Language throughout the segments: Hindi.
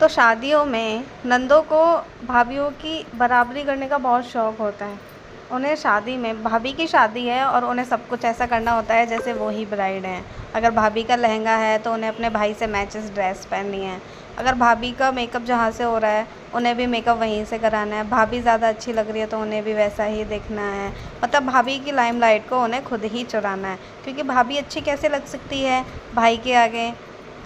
तो शादियों में नंदों को भाभियों की बराबरी करने का बहुत शौक़ होता है। उन्हें शादी में भाभी की शादी है और उन्हें सब कुछ ऐसा करना होता है जैसे वो ही ब्राइड हैं। अगर भाभी का लहंगा है तो उन्हें अपने भाई से मैचेस ड्रेस पहननी है। अगर भाभी का मेकअप जहाँ से हो रहा है उन्हें भी मेकअप वहीं से कराना है। भाभी ज़्यादा अच्छी लग रही है तो उन्हें भी वैसा ही देखना है। मतलब भाभी की लाइमलाइट को उन्हें खुद ही चुराना है, क्योंकि भाभी अच्छी कैसे लग सकती है भाई के आगे।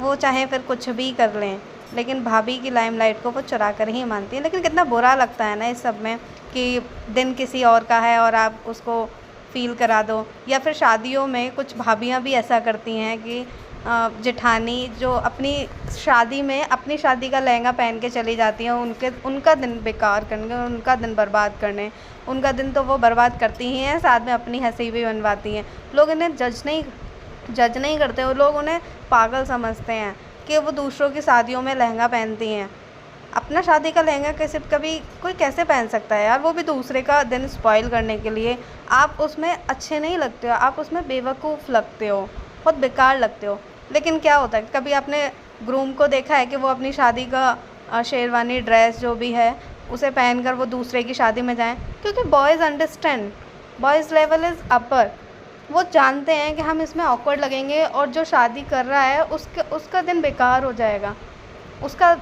वो चाहे फिर कुछ भी कर लें, लेकिन भाभी की लाइमलाइट को वो चुरा कर ही मानती हैं। लेकिन कितना बुरा लगता है ना इस सब में कि दिन किसी और का है और आप उसको फ़ील करा दो। या फिर शादियों में कुछ भाभियाँ भी ऐसा करती हैं कि जेठानी जो अपनी शादी में अपनी शादी का लहंगा पहन के चली जाती हैं, उनका दिन बेकार करने, उनका दिन बर्बाद करने। उनका दिन तो वो बर्बाद करती ही हैं, साथ में अपनी हँसी भी बनवाती हैं। लोग इन्हें जज नहीं करते, वो लोग उन्हें पागल समझते हैं कि वो दूसरों की शादियों में लहंगा पहनती हैं। अपना शादी का लहंगा कैसे कभी कोई कैसे पहन सकता है यार, वो भी दूसरे का दिन स्पॉइल करने के लिए। आप उसमें अच्छे नहीं लगते हो, आप उसमें बेवकूफ़ लगते हो, बहुत बेकार लगते हो। लेकिन क्या होता है, कभी आपने ग्रूम को देखा है कि वो अपनी शादी का शेरवानी ड्रेस जो भी है उसे पहनकर वो दूसरे की शादी में जाएं? क्योंकि boys understand, boys level is अपर। वो जानते हैं कि हम इसमें ऑकवर्ड लगेंगे और जो शादी कर रहा है उसका दिन बेकार हो जाएगा। उसका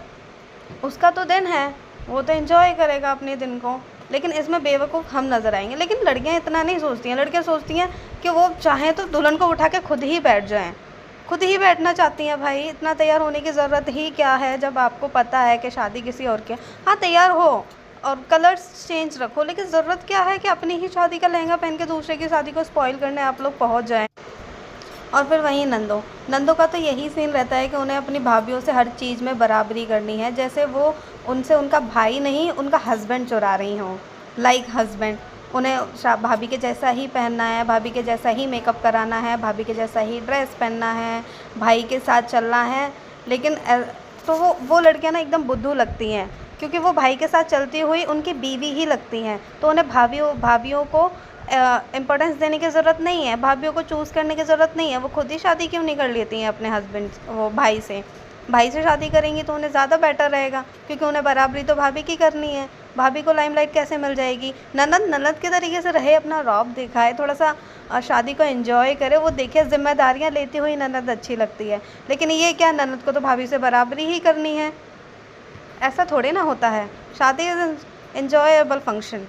उसका तो दिन है, वो तो एंजॉय करेगा अपने दिन को। लेकिन इसमें बेवकूफ़ हम नज़र आएंगे। लेकिन लड़कियां इतना नहीं सोचती हैं। लड़कियां सोचती हैं कि वो चाहें तो दुल्हन को उठा के खुद ही बैठ जाएं, खुद ही बैठना चाहती हैं। भाई इतना तैयार होने की ज़रूरत ही क्या है जब आपको पता है कि शादी किसी और की है। हाँ, तैयार हो और कलर्स चेंज रखो, लेकिन ज़रूरत क्या है कि अपनी ही शादी का लहंगा पहन के दूसरे की शादी को स्पॉइल करने आप लोग पहुँच जाएँ। और फिर वहीं नंदों का तो यही सीन रहता है कि उन्हें अपनी भाभीयों से हर चीज़ में बराबरी करनी है, जैसे वो उनसे उनका भाई नहीं उनका हस्बैंड चुरा रही हों। लाइक हस्बैंड, उन्हें भाभी के जैसा ही पहनना है, भाभी के जैसा ही मेकअप कराना है, भाभी के जैसा ही ड्रेस पहनना है, भाई के साथ चलना है। लेकिन तो वो लड़कियां ना एकदम बुद्धू लगती हैं, क्योंकि वो भाई के साथ चलती हुई उनकी बीवी ही लगती हैं। तो उन्हें भाभीयों को इम्पोर्टेंस देने की ज़रूरत नहीं है, भाभीयों को चूज़ करने की ज़रूरत नहीं है। वो खुद ही शादी क्यों नहीं कर लेती हैं अपने हस्बैंड वो भाई से शादी करेंगी तो उन्हें ज़्यादा बेटर रहेगा, क्योंकि उन्हें बराबरी तो भाभी की करनी है। भाभी को लाइमलाइट कैसे मिल जाएगी? ननद के तरीके से रहे, अपना रौब दिखाए, थोड़ा सा शादी को एंजॉय करे। वो देखिए जिम्मेदारियाँ लेती हुई ननद अच्छी लगती है। लेकिन ये क्या, ननद को तो भाभी से बराबरी ही करनी है। ऐसा थोड़ी ना होता है। शादी इज़ एंजॉयबल फंक्शन।